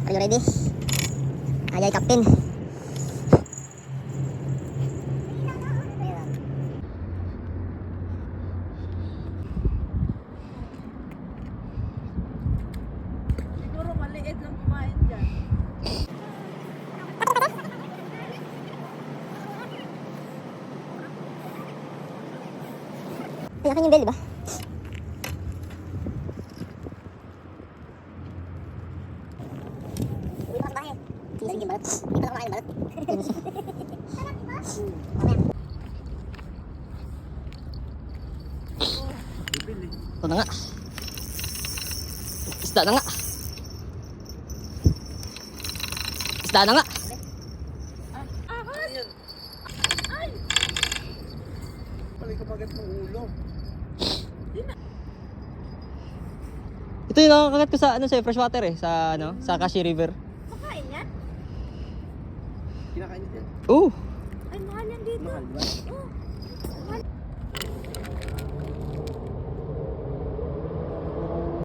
Are you ready? Ayay, Captain. Siguro maliit lang kumain dyan. Ay, akin yung bell, diba? Uwi pa sa bahay. Sige, sige, balot. Hindi pa kumakain ng balot. Ito na nga. Isda na nga. Isda na nga. Pali kapagat ng ulo. Ito yung nakakagat ko sa ano sa freshwater eh, sa ano, sa Kashi River. Makain yan? Kinakain niya. Oh, Ay, mahal yan dito. Mahal ba? Oo.